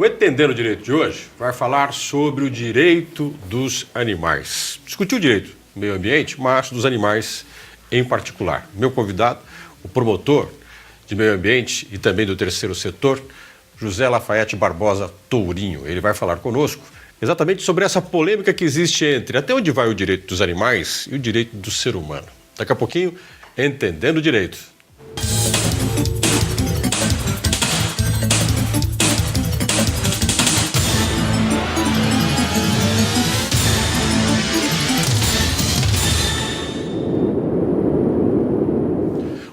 O Entendendo o Direito de hoje vai falar sobre o direito dos animais. Discutir o direito do meio ambiente, mas dos animais em particular. Meu convidado, o promotor de meio ambiente e também do terceiro setor, José Lafaiete Barbosa Tourinho. Ele vai falar conosco exatamente sobre essa polêmica que existe entre até onde vai o direito dos animais e o direito do ser humano. Daqui a pouquinho, Entendendo o Direito.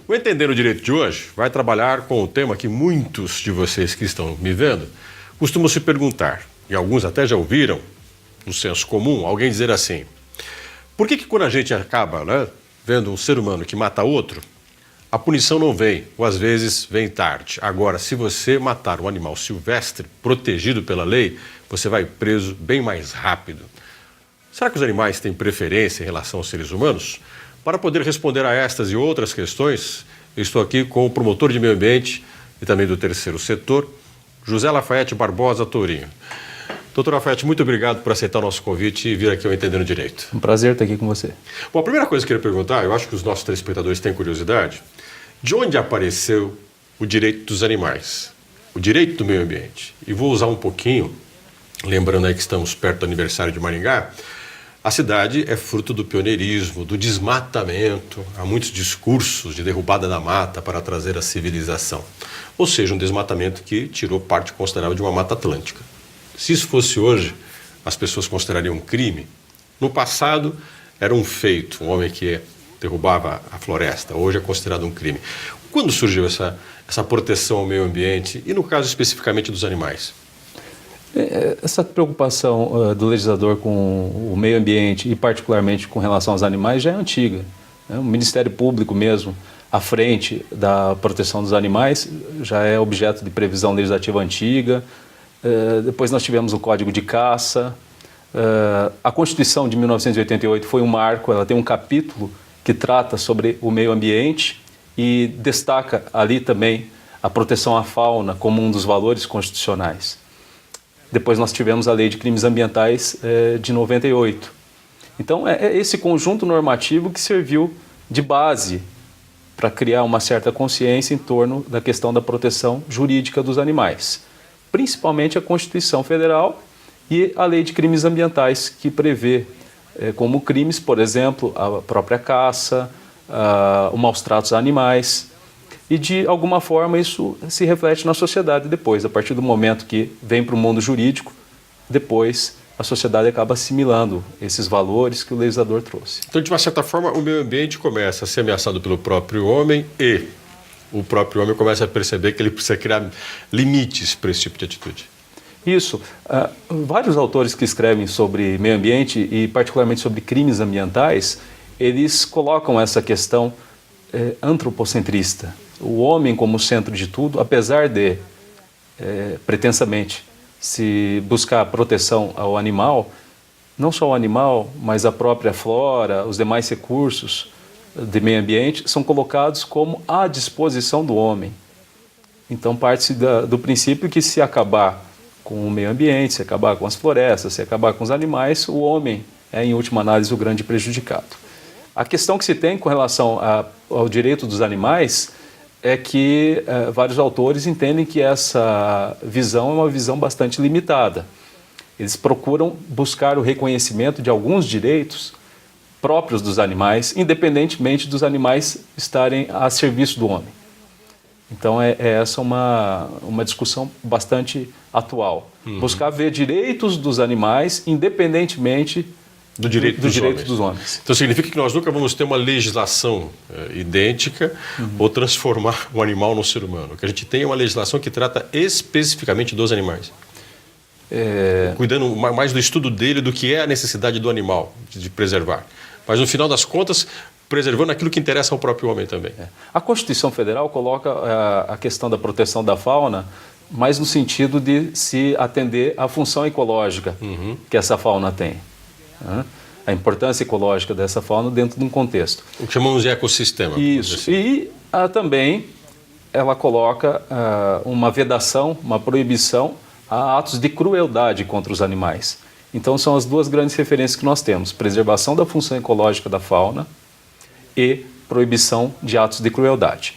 O Entender o Direito de hoje vai trabalhar com o tema que muitos de vocês que estão me vendo costumam se perguntar, e alguns até já ouviram, no senso comum, alguém dizer assim: por que quando a gente acaba vendo um ser humano que mata outro, a punição não vem, ou às vezes vem tarde? Agora, se você matar um animal silvestre, protegido pela lei, você vai preso bem mais rápido. Será que os animais têm preferência em relação aos seres humanos? Para poder responder a estas e outras questões, eu estou aqui com o promotor de meio ambiente e também do terceiro setor, José Lafaiete Barbosa Tourinho. Doutor Lafaiete, muito obrigado por aceitar o nosso convite e vir aqui ao Entendendo Direito. Um prazer estar aqui com você. Bom, a primeira coisa que eu queria perguntar, eu acho que os nossos telespectadores têm curiosidade, de onde apareceu o direito dos animais, o direito do meio ambiente? E vou usar um pouquinho, lembrando aí que estamos perto do aniversário de Maringá. A cidade é fruto do pioneirismo, do desmatamento, há muitos discursos de derrubada da mata para trazer a civilização. Ou seja, um desmatamento que tirou parte considerável de uma mata atlântica. Se isso fosse hoje, as pessoas considerariam um crime. No passado, era um feito, um homem que derrubava a floresta. Hoje é considerado um crime. Quando surgiu essa proteção ao meio ambiente e, no caso especificamente dos animais? Essa preocupação do legislador com o meio ambiente e particularmente com relação aos animais já é antiga. O Ministério Público mesmo, à frente da proteção dos animais, já é objeto de previsão legislativa antiga. Depois nós tivemos o Código de Caça. A Constituição de 1988 foi um marco, ela tem um capítulo que trata sobre o meio ambiente e destaca ali também a proteção à fauna como um dos valores constitucionais. Depois nós tivemos a Lei de Crimes Ambientais de 98. Então é esse conjunto normativo que serviu de base para criar uma certa consciência em torno da questão da proteção jurídica dos animais. Principalmente a Constituição Federal e a Lei de Crimes Ambientais, que prevê como crimes, por exemplo, a própria caça, o maus tratos a animais. E, de alguma forma, isso se reflete na sociedade depois. A partir do momento que vem para o mundo jurídico, depois a sociedade acaba assimilando esses valores que o legislador trouxe. Então, de uma certa forma, o meio ambiente começa a ser ameaçado pelo próprio homem e o próprio homem começa a perceber que ele precisa criar limites para esse tipo de atitude. Isso. Vários autores que escrevem sobre meio ambiente e particularmente sobre crimes ambientais, eles colocam essa questão antropocentrista. O homem como centro de tudo, apesar de, pretensamente, se buscar proteção ao animal, não só o animal, mas a própria flora, os demais recursos de meio ambiente, são colocados como à disposição do homem. Então parte-se do princípio que se acabar com o meio ambiente, se acabar com as florestas, se acabar com os animais, o homem é, em última análise, o grande prejudicado. A questão que se tem com relação ao direito dos animais é que vários autores entendem que essa visão é uma visão bastante limitada. Eles procuram buscar o reconhecimento de alguns direitos próprios dos animais, independentemente dos animais estarem a serviço do homem. Então essa uma discussão bastante atual. Buscar ver direitos dos animais independentemente do direito dos homens. Então significa que nós nunca vamos ter uma legislação idêntica ou transformar um animal num ser humano. O que a gente tem é uma legislação que trata especificamente dos animais. Cuidando mais do estudo dele do que é a necessidade do animal de preservar. Mas no final das contas, preservando aquilo que interessa ao próprio homem também. A Constituição Federal coloca a questão da proteção da fauna mais no sentido de se atender à função ecológica que essa fauna tem. A importância ecológica dessa fauna dentro de um contexto. O que chamamos de ecossistema. Isso. Assim. E também ela coloca uma vedação, uma proibição a atos de crueldade contra os animais. Então são as duas grandes referências que nós temos: preservação da função ecológica da fauna e proibição de atos de crueldade.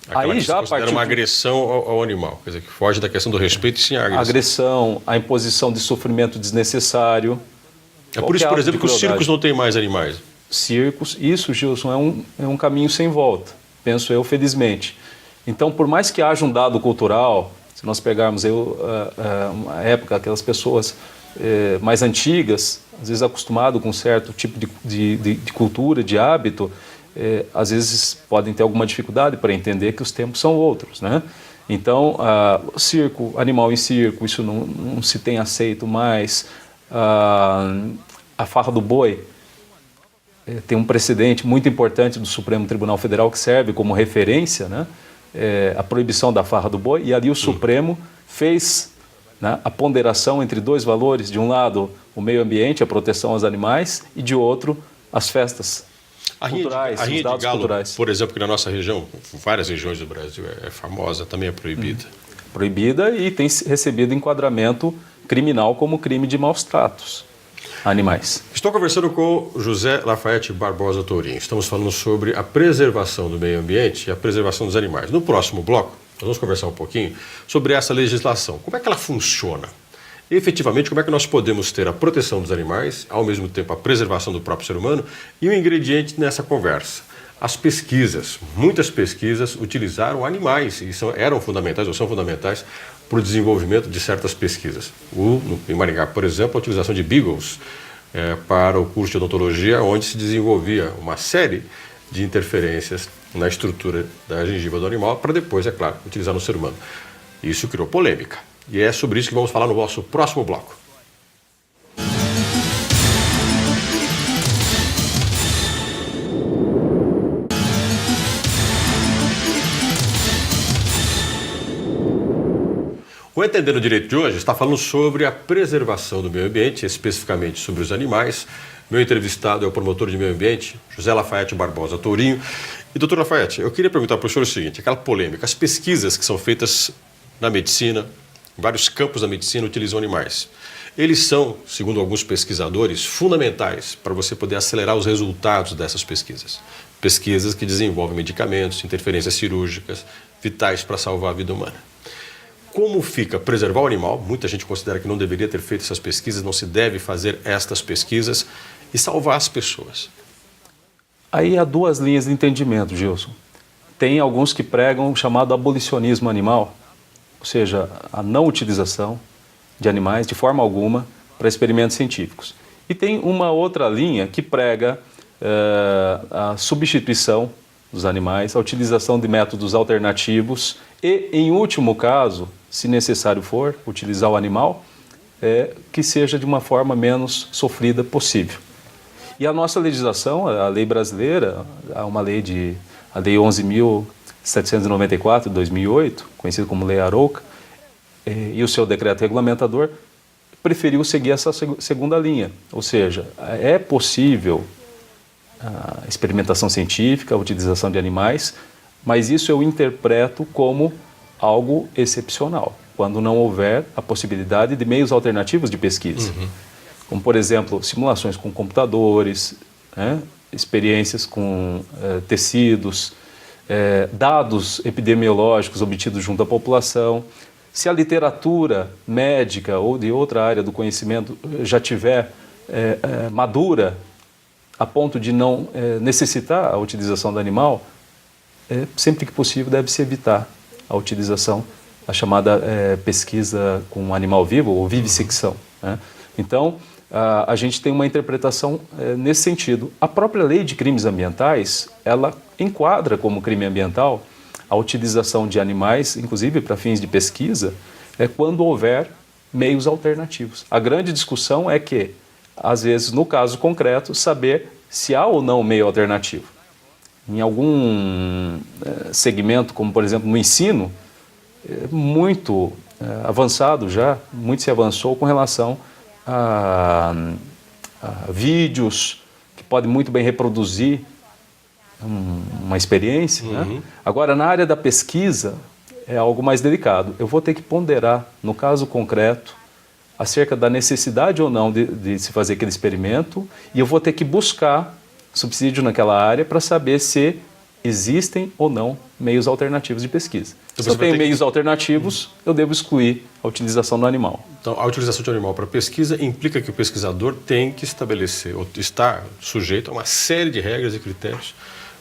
Aí já considera uma agressão ao animal, quer dizer, que foge da questão do respeito e sim a agressão. Agressão, a imposição de sofrimento desnecessário. É por isso, por exemplo, que os circos não têm mais animais. Circos, isso, Gilson, é um caminho sem volta, penso eu, felizmente. Então, por mais que haja um dado cultural, se nós pegarmos uma época, aquelas pessoas mais antigas, às vezes acostumado com um certo tipo de cultura, de hábito, às vezes podem ter alguma dificuldade para entender que os tempos são outros, né? Então, circo, animal em circo, isso não se tem aceito mais. A farra do boi tem um precedente muito importante do Supremo Tribunal Federal que serve como referência, né? A proibição da farra do boi, e ali o Supremo fez, né, a ponderação entre dois valores: de um lado o meio ambiente, a proteção aos animais, e de outro as festas culturais, a rinha os dados de galo, culturais. por exemplo, que na nossa região, várias regiões do Brasil, é famosa, também é proibida. Proibida e tem recebido enquadramento criminal como crime de maus tratos a animais. Estou conversando com José Lafaiete Barbosa Tourinho. Estamos falando sobre a preservação do meio ambiente e a preservação dos animais. No próximo bloco, nós vamos conversar um pouquinho sobre essa legislação. Como é que ela funciona? E, efetivamente, como é que nós podemos ter a proteção dos animais, ao mesmo tempo a preservação do próprio ser humano, e um ingrediente nessa conversa: as pesquisas. Muitas pesquisas utilizaram animais e eram fundamentais ou são fundamentais para o desenvolvimento de certas pesquisas. Em Maringá, por exemplo, a utilização de beagles para o curso de odontologia, onde se desenvolvia uma série de interferências na estrutura da gengiva do animal para depois, é claro, utilizar no ser humano. Isso criou polêmica. E é sobre isso que vamos falar no nosso próximo bloco. O Entender o Direito de hoje está falando sobre a preservação do meio ambiente, especificamente sobre os animais. Meu entrevistado é o promotor de meio ambiente, José Lafaiete Barbosa Tourinho. E, doutor Lafaiete, eu queria perguntar para o senhor o seguinte: aquela polêmica, as pesquisas que são feitas na medicina, em vários campos da medicina, utilizam animais. Eles são, segundo alguns pesquisadores, fundamentais para você poder acelerar os resultados dessas pesquisas. Pesquisas que desenvolvem medicamentos, interferências cirúrgicas, vitais para salvar a vida humana. Como fica preservar o animal? Muita gente considera que não deveria ter feito essas pesquisas, não se deve fazer estas pesquisas, e salvar as pessoas. Aí há duas linhas de entendimento, Gilson. Tem alguns que pregam o chamado abolicionismo animal, ou seja, a não utilização de animais de forma alguma para experimentos científicos. E tem uma outra linha que prega a substituição dos animais, a utilização de métodos alternativos e, em último caso, se necessário for, utilizar o animal, que seja de uma forma menos sofrida possível. E a nossa legislação, a lei brasileira, há uma lei a Lei 11.794 de 2008, conhecida como Lei Arouca, e o seu decreto regulamentador, preferiu seguir essa segunda linha. Ou seja, é possível a experimentação científica, a utilização de animais, mas isso eu interpreto como algo excepcional, quando não houver a possibilidade de meios alternativos de pesquisa. Como, por exemplo, simulações com computadores, experiências com tecidos, dados epidemiológicos obtidos junto à população. Se a literatura médica ou de outra área do conhecimento já tiver madura a ponto de não necessitar a utilização do animal, sempre que possível deve-se evitar a utilização, a chamada pesquisa com animal vivo ou vivissecção, né? Então, a gente tem uma interpretação nesse sentido. A própria lei de crimes ambientais, ela enquadra como crime ambiental a utilização de animais, inclusive para fins de pesquisa, quando houver meios alternativos. A grande discussão é que, às vezes, no caso concreto, saber se há ou não meio alternativo. Em algum segmento, como por exemplo no ensino, muito avançado já, muito se avançou com relação a vídeos que podem muito bem reproduzir uma experiência, né? Agora, na área da pesquisa, é algo mais delicado. Eu vou ter que ponderar, no caso concreto, acerca da necessidade ou não de se fazer aquele experimento, e eu vou ter que buscar subsídio naquela área para saber se existem ou não meios alternativos de pesquisa. Então, se eu tenho meios alternativos, eu devo excluir a utilização do animal. Então, a utilização de animal para pesquisa implica que o pesquisador tem que estabelecer, ou está sujeito a uma série de regras e critérios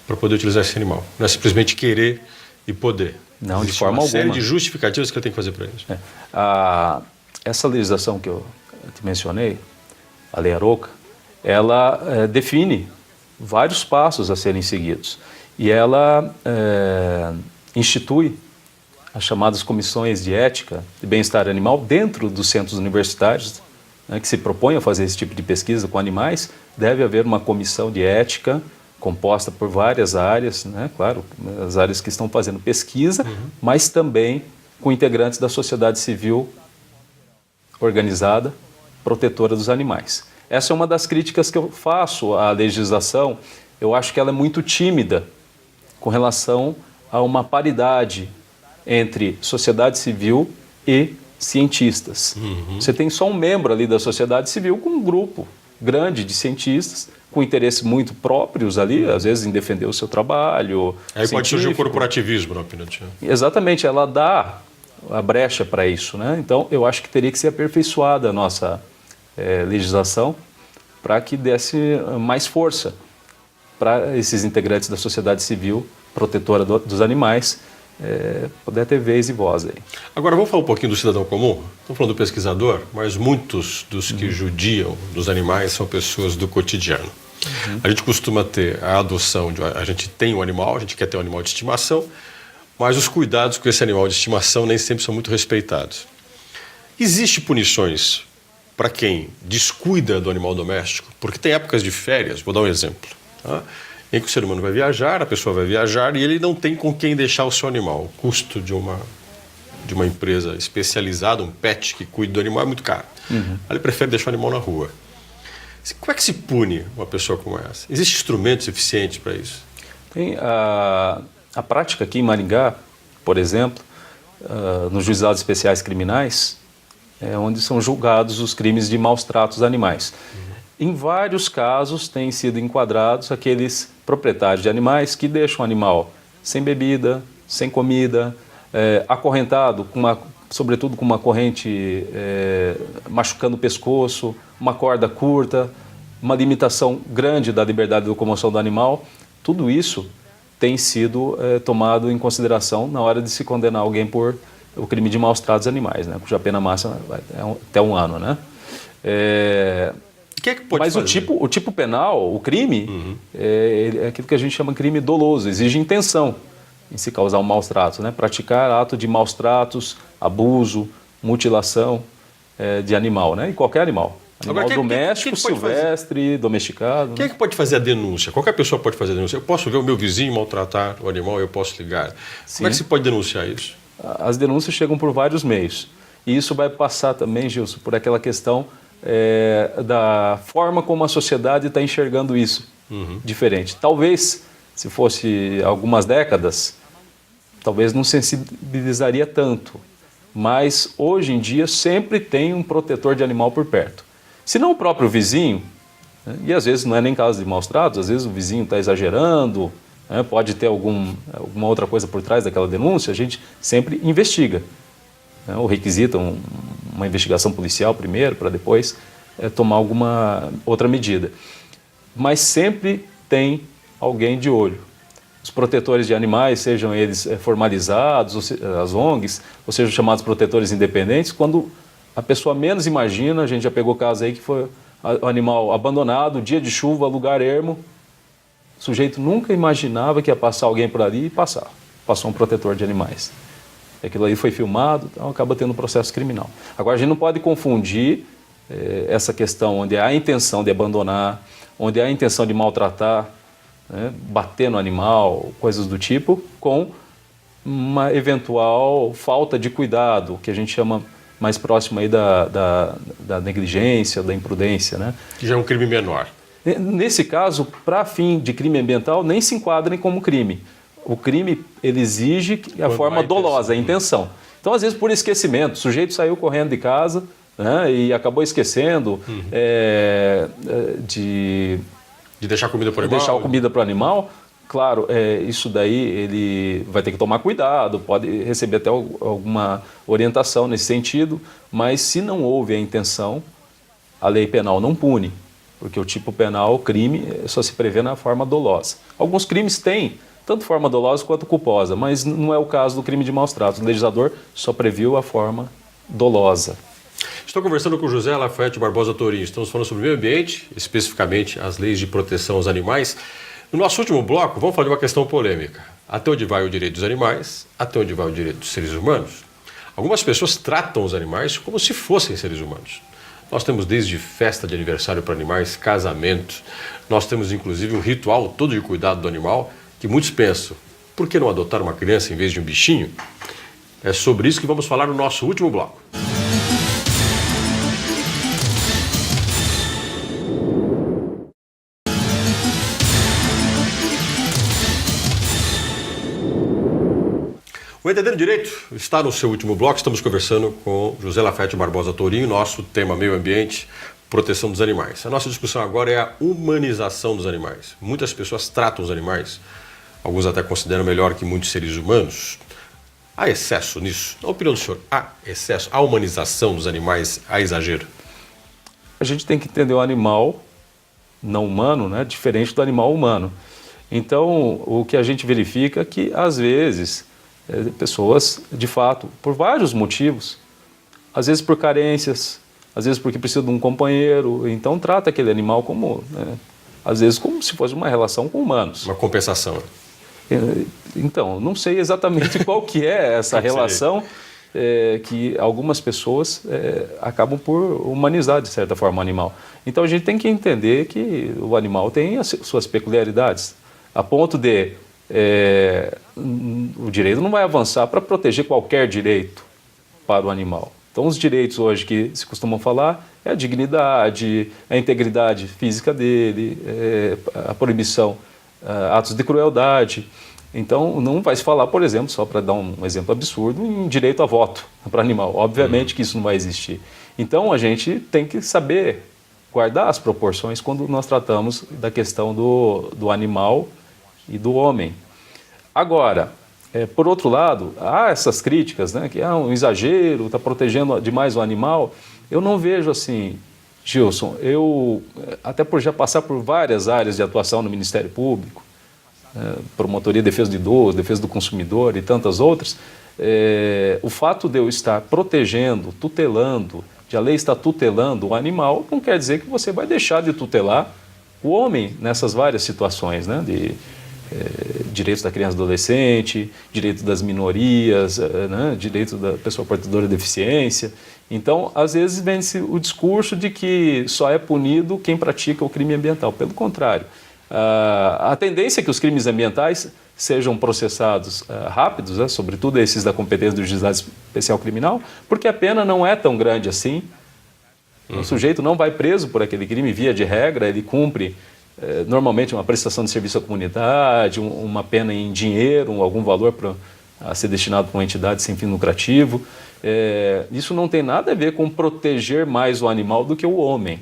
para poder utilizar esse animal. Não é simplesmente querer e poder. Não, existe de forma uma alguma. série de justificativas que ele tem que fazer para isso. Essa legislação que eu te mencionei, a Lei Arouca, ela define vários passos a serem seguidos. E ela institui as chamadas comissões de ética e bem-estar animal dentro dos centros universitários, né, que se propõem a fazer esse tipo de pesquisa com animais. Deve haver uma comissão de ética composta por várias áreas, né, claro, as áreas que estão fazendo pesquisa, mas também com integrantes da sociedade civil organizada, protetora dos animais. Essa é uma das críticas que eu faço à legislação. Eu acho que ela é muito tímida com relação a uma paridade entre sociedade civil e cientistas. Você tem só um membro ali da sociedade civil com um grupo grande de cientistas com interesses muito próprios ali, às vezes em defender o seu trabalho. Aí pode surgir o corporativismo, na opinião do senhor. Exatamente, ela dá a brecha para isso, né? Então, eu acho que teria que ser aperfeiçoada a nossa legislação para que desse mais força para esses integrantes da sociedade civil protetora dos animais poder ter vez e voz aí. Agora, vamos falar um pouquinho do cidadão comum? Estamos falando do pesquisador, mas muitos dos que judiam dos animais são pessoas do cotidiano. A gente costuma ter a adoção, a gente tem um animal, a gente quer ter um animal de estimação, mas os cuidados com esse animal de estimação nem sempre são muito respeitados. Existem punições para quem descuida do animal doméstico? Porque tem épocas de férias, vou dar um exemplo, tá? Em que o ser humano vai viajar, a pessoa vai viajar e ele não tem com quem deixar o seu animal. O custo de uma empresa especializada, um pet que cuida do animal, é muito caro. Aí ele prefere deixar o animal na rua. Como é que se pune uma pessoa como essa? Existem instrumentos eficientes para isso? Tem a prática aqui em Maringá, por exemplo, nos juizados especiais criminais, onde são julgados os crimes de maus tratos a animais. Em vários casos têm sido enquadrados aqueles proprietários de animais que deixam o animal sem bebida, sem comida, acorrentado, sobretudo com uma corrente machucando o pescoço, uma corda curta, uma limitação grande da liberdade de locomoção do animal. Tudo isso tem sido tomado em consideração na hora de se condenar alguém por o crime de maus tratos animais, né, cuja pena máxima vai até 1 ano, né? O que é que pode Mas fazer? o tipo penal, o crime, é aquilo que a gente chama de crime doloso, exige intenção em se causar um maus trato, né? Praticar ato de maus tratos, abuso, mutilação de animal, né? E qualquer animal. Animal Agora, doméstico, silvestre, domesticado. Quem é que pode fazer a denúncia? Qualquer pessoa pode fazer a denúncia. Eu posso ver o meu vizinho maltratar o animal, eu posso ligar. Sim. Como é que se pode denunciar isso? As denúncias chegam por vários meios. E isso vai passar também, Gilson, por aquela questão da forma como a sociedade está enxergando isso diferente. Talvez, se fosse algumas décadas, talvez não sensibilizaria tanto. Mas, hoje em dia, sempre tem um protetor de animal por perto. Se não o próprio vizinho, né, e às vezes não é nem caso de maus tratos, às vezes o vizinho está exagerando, né, pode ter alguma outra coisa por trás daquela denúncia, a gente sempre investiga. Né, ou requisita uma investigação policial primeiro, para depois tomar alguma outra medida. Mas sempre tem alguém de olho. Os protetores de animais, sejam eles formalizados, as ONGs, ou sejam chamados protetores independentes, quando a pessoa menos imagina, a gente já pegou casos aí que foi o animal abandonado, dia de chuva, lugar ermo, o sujeito nunca imaginava que ia passar alguém por ali e passou um protetor de animais. Aquilo aí foi filmado, então acaba tendo um processo criminal. Agora, a gente não pode confundir essa questão onde há a intenção de abandonar, onde há a intenção de maltratar, né, bater no animal, coisas do tipo, com uma eventual falta de cuidado, que a gente chama mais próximo aí da negligência, da imprudência, né? Que já é um crime menor. Nesse caso, para fim de crime ambiental, nem se enquadrem como crime. O crime, ele exige a Quando forma há intenção. dolosa, a intenção. Então, às vezes, por esquecimento, o sujeito saiu correndo de casa, né, e acabou esquecendo de deixar comida para o animal. deixar a comida para o animal. Claro, isso daí ele vai ter que tomar cuidado, pode receber até alguma orientação nesse sentido, mas se não houve a intenção, a lei penal não pune, porque o tipo penal, o crime, só se prevê na forma dolosa. Alguns crimes têm tanto forma dolosa quanto culposa, mas não é o caso do crime de maus tratos. O legislador só previu a forma dolosa. Estou conversando com José Lafayette Barbosa Tourinho. Estamos falando sobre o meio ambiente, especificamente as leis de proteção aos animais. No nosso último bloco, vamos falar de uma questão polêmica. Até onde vai o direito dos animais? Até onde vai o direito dos seres humanos? Algumas pessoas tratam os animais como se fossem seres humanos. Nós temos desde festa de aniversário para animais, casamento. Nós temos inclusive um ritual todo de cuidado do animal que muitos pensam, por que não adotar uma criança em vez de um bichinho? É sobre isso que vamos falar no nosso último bloco. O Entendendo Direito está no seu último bloco. Estamos conversando com José Lafayette Barbosa Tourinho. Nosso tema meio ambiente, proteção dos animais. A nossa discussão agora é a humanização dos animais. Muitas pessoas tratam os animais, alguns até consideram melhor que muitos seres humanos. Há excesso nisso? Na opinião do senhor, há excesso? Há humanização dos animais? Há exagero? A gente tem que entender o animal não humano, né, diferente do animal humano. Então, o que a gente verifica é que, às vezes, pessoas, de fato, por vários motivos, às vezes por carências, às vezes porque precisa de um companheiro, então trata aquele animal como, né, às vezes como se fosse uma relação com humanos. Uma compensação. Então, não sei exatamente qual que é essa relação que algumas pessoas acabam por humanizar, de certa forma, o animal. Então, a gente tem que entender que o animal tem as suas peculiaridades, a ponto de o direito não vai avançar para proteger qualquer direito para o animal. Então, os direitos hoje que se costumam falar é a dignidade, a integridade física dele, a proibição, atos de crueldade. Então, não vai se falar, por exemplo, só para dar um exemplo absurdo, em direito a voto para animal. Obviamente que isso não vai existir. Então, a gente tem que saber guardar as proporções quando nós tratamos da questão do animal e do homem. Agora, por outro lado, há essas críticas, né, que há um exagero, está protegendo demais o animal. Eu não vejo assim, Gilson, até por já passar por várias áreas de atuação no Ministério Público, promotoria de defesa do idoso, defesa do consumidor e tantas outras, o fato de eu estar protegendo, tutelando, de a lei estar tutelando o animal, não quer dizer que você vai deixar de tutelar o homem nessas várias situações, né, de direitos da criança e do adolescente, direito das minorias, né, direito da pessoa portadora de deficiência. Então, às vezes, vem-se o discurso de que só é punido quem pratica o crime ambiental. Pelo contrário, a tendência é que os crimes ambientais sejam processados rápidos, né, sobretudo esses da competência do Juizado Especial Criminal, porque a pena não é tão grande assim. O sujeito não vai preso por aquele crime, via de regra, ele cumpre normalmente uma prestação de serviço à comunidade, uma pena em dinheiro, algum valor a ser destinado para uma entidade sem fim lucrativo. Isso não tem nada a ver com proteger mais o animal do que o homem,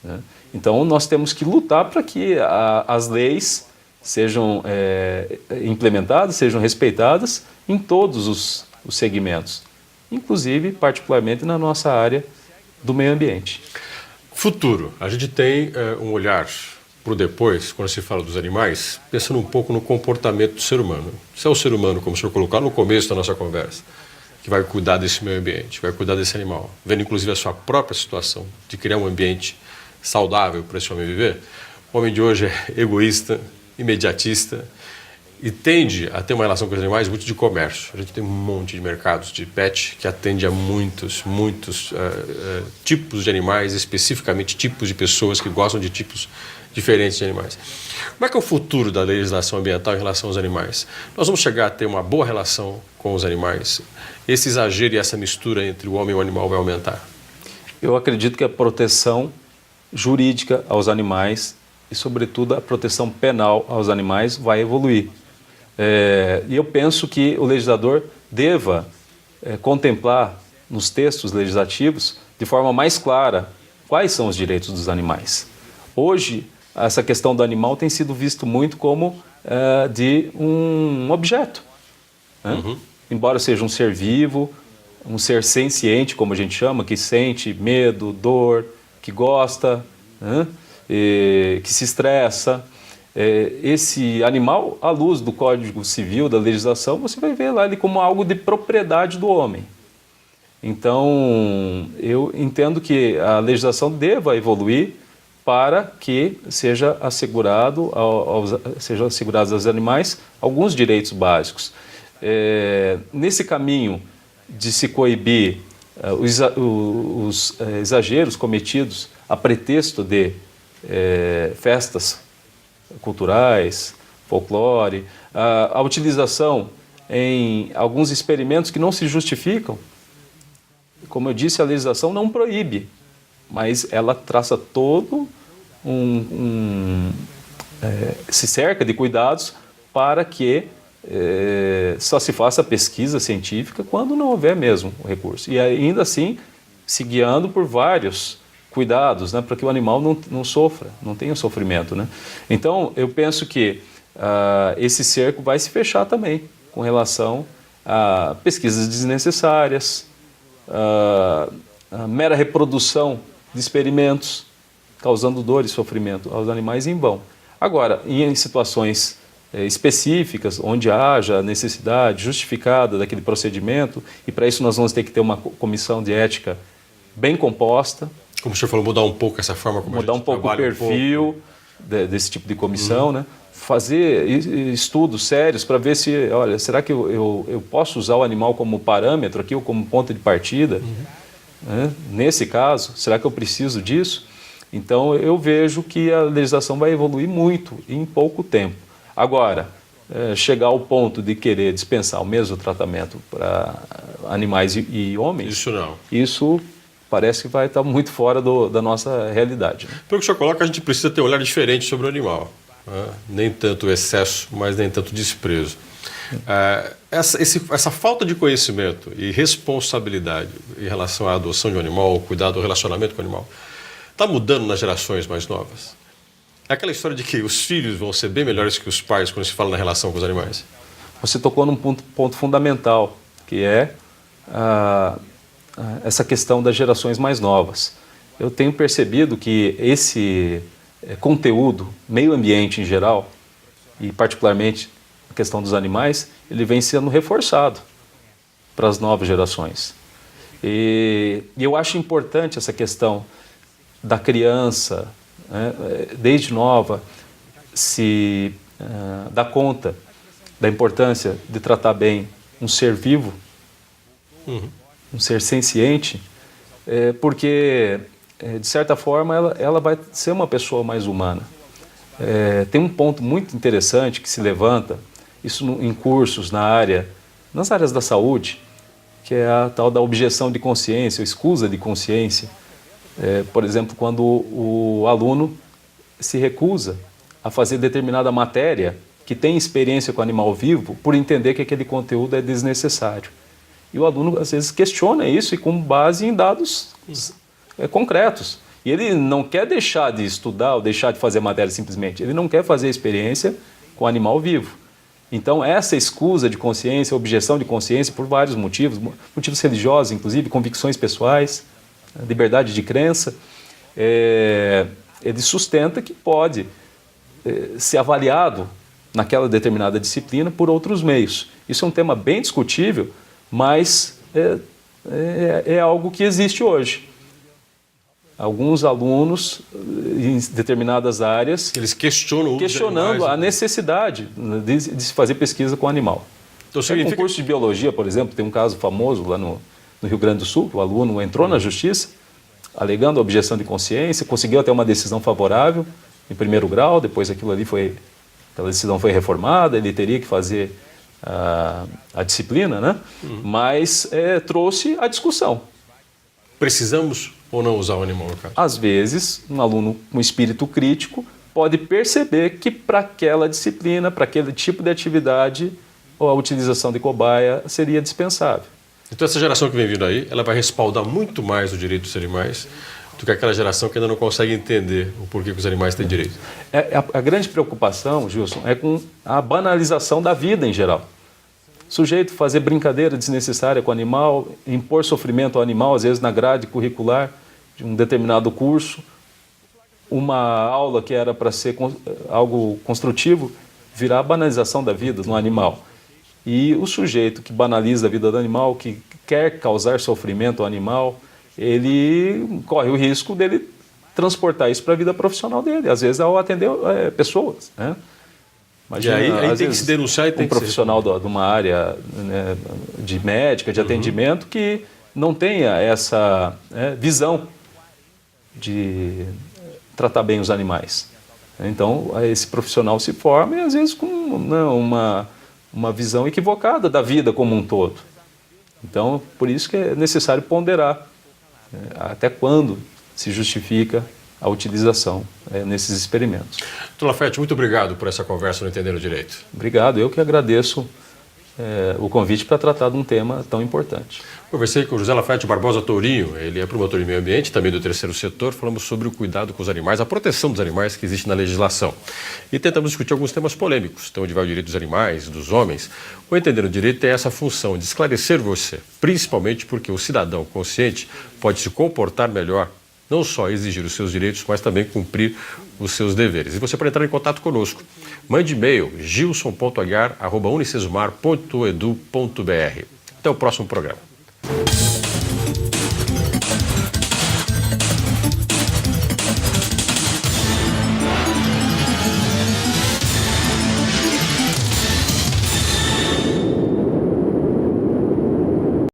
né? Então, nós temos que lutar para que as leis sejam implementadas, sejam respeitadas em todos os segmentos, inclusive, particularmente, na nossa área do meio ambiente. Futuro. A gente tem um olhar para o depois, quando se fala dos animais, pensando um pouco no comportamento do ser humano. Se é o ser humano, como o senhor colocou no começo da nossa conversa, que vai cuidar desse meio ambiente, vai cuidar desse animal, vendo inclusive a sua própria situação de criar um ambiente saudável para esse homem viver, o homem de hoje é egoísta, imediatista e tende a ter uma relação com os animais muito de comércio. A gente tem um monte de mercados de pet que atende a muitos tipos de animais, especificamente tipos de pessoas que gostam de tipos diferentes de animais. Como é que é o futuro da legislação ambiental em relação aos animais? Nós vamos chegar a ter uma boa relação com os animais? Esse exagero e essa mistura entre o homem e o animal vai aumentar? Eu acredito que a proteção jurídica aos animais e, sobretudo, a proteção penal aos animais vai evoluir. E eu penso que o legislador deva contemplar nos textos legislativos de forma mais clara quais são os direitos dos animais. Hoje, essa questão do animal tem sido visto muito como de um objeto, né? Embora seja um ser vivo, um ser senciente, como a gente chama, que sente medo, dor, que gosta, né? Que se estressa. Esse animal, à luz do Código Civil, da legislação, você vai ver lá ele como algo de propriedade do homem. Então, eu entendo que a legislação deva evoluir para que sejam assegurados aos animais alguns direitos básicos. Nesse caminho de se coibir os exageros cometidos a pretexto de festas culturais, folclore, a utilização em alguns experimentos que não se justificam. Como eu disse, a legislação não proíbe, mas ela traça todo se cerca de cuidados para que só se faça pesquisa científica quando não houver mesmo o recurso. E ainda assim, se guiando por vários cuidados, né, para que o animal não sofra, não tenha sofrimento, né? Então, eu penso que esse cerco vai se fechar também com relação a pesquisas desnecessárias, a mera reprodução de experimentos, causando dor e sofrimento aos animais em vão. Agora, em situações específicas, onde haja necessidade justificada daquele procedimento, e para isso nós vamos ter que ter uma comissão de ética bem composta. Como o senhor falou, mudar um pouco essa forma como mudar a gente um pouco o perfil desse tipo de comissão, né? Fazer estudos sérios para ver se, olha, será que eu posso usar o animal como parâmetro aqui ou como ponto de partida? Né? Nesse caso, será que eu preciso disso? Então, eu vejo que a legislação vai evoluir muito em pouco tempo. Agora, chegar ao ponto de querer dispensar o mesmo tratamento para animais e homens, isso não. Isso parece que vai estar muito fora da nossa realidade. Né? Pelo que o senhor coloca, a gente precisa ter um olhar diferente sobre o animal. Né? Nem tanto excesso, mas nem tanto desprezo. Essa falta de conhecimento e responsabilidade em relação à adoção de um animal, ao cuidado, ao relacionamento com o animal, está mudando nas gerações mais novas? É aquela história de que os filhos vão ser bem melhores que os pais quando se fala na relação com os animais? Você tocou num ponto fundamental, que é essa questão das gerações mais novas. Eu tenho percebido que esse conteúdo, meio ambiente em geral, e particularmente a questão dos animais, ele vem sendo reforçado para as novas gerações. E eu acho importante essa questão da criança, né, desde nova, se dar conta da importância de tratar bem um ser vivo, um ser senciente, porque, de certa forma, ela vai ser uma pessoa mais humana. Tem um ponto muito interessante que se levanta, isso em cursos nas áreas da saúde, que é a tal da objeção de consciência, ou escusa de consciência. Por exemplo, quando o aluno se recusa a fazer determinada matéria que tem experiência com animal vivo por entender que aquele conteúdo é desnecessário. E o aluno, às vezes, questiona isso e com base em dados concretos. E ele não quer deixar de estudar ou deixar de fazer a matéria simplesmente. Ele não quer fazer a experiência com animal vivo. Então, essa escusa de consciência, objeção de consciência, por vários motivos religiosos, inclusive, convicções pessoais, liberdade de crença, ele sustenta que pode ser avaliado naquela determinada disciplina por outros meios. Isso é um tema bem discutível, mas é algo que existe hoje. Alguns alunos em determinadas áreas eles questionando a necessidade de se fazer pesquisa com animal. Então, significa... Um curso de biologia, por exemplo, tem um caso famoso lá no Rio Grande do Sul, o aluno entrou na justiça, alegando a objeção de consciência, conseguiu até uma decisão favorável em primeiro grau, depois aquela decisão foi reformada, ele teria que fazer a disciplina, né? Mas trouxe a discussão. Precisamos ou não usar o animal no caso? Às vezes, um aluno com espírito crítico pode perceber que para aquela disciplina, para aquele tipo de atividade, a utilização de cobaia seria dispensável. Então essa geração que vem vindo aí, ela vai respaldar muito mais o direito dos animais do que aquela geração que ainda não consegue entender o porquê que os animais têm direito. A grande preocupação, Gilson, é com a banalização da vida em geral. O sujeito fazer brincadeira desnecessária com o animal, impor sofrimento ao animal, às vezes na grade curricular de um determinado curso, uma aula que era para ser algo construtivo, virar a banalização da vida no animal. E o sujeito que banaliza a vida do animal, que quer causar sofrimento ao animal, ele corre o risco dele transportar isso para a vida profissional dele, às vezes ao atender pessoas, né? Imagina, e aí às tem que vezes, se denunciar e tem um que ser profissional de uma área, né, de médica, de atendimento, que não tenha essa visão de tratar bem os animais. Então, esse profissional se forma e às vezes com uma visão equivocada da vida como um todo. Então, por isso que é necessário ponderar até quando se justifica a utilização nesses experimentos. Doutor Lafayette, muito obrigado por essa conversa no Entendendo Direito. Obrigado, eu que agradeço o convite para tratar de um tema tão importante. Conversei com o José Lafayette Barbosa Tourinho, ele é promotor de meio ambiente, também do terceiro setor, falamos sobre o cuidado com os animais, a proteção dos animais que existe na legislação. E tentamos discutir alguns temas polêmicos, então onde vai o direito dos animais, dos homens. O Entendendo Direito tem essa função de esclarecer você, principalmente porque o cidadão consciente pode se comportar melhor, não só exigir os seus direitos, mas também cumprir os seus deveres. E você pode entrar em contato conosco. Mande e-mail gilson.aguiar@unicesumar.edu.br. Até o próximo programa.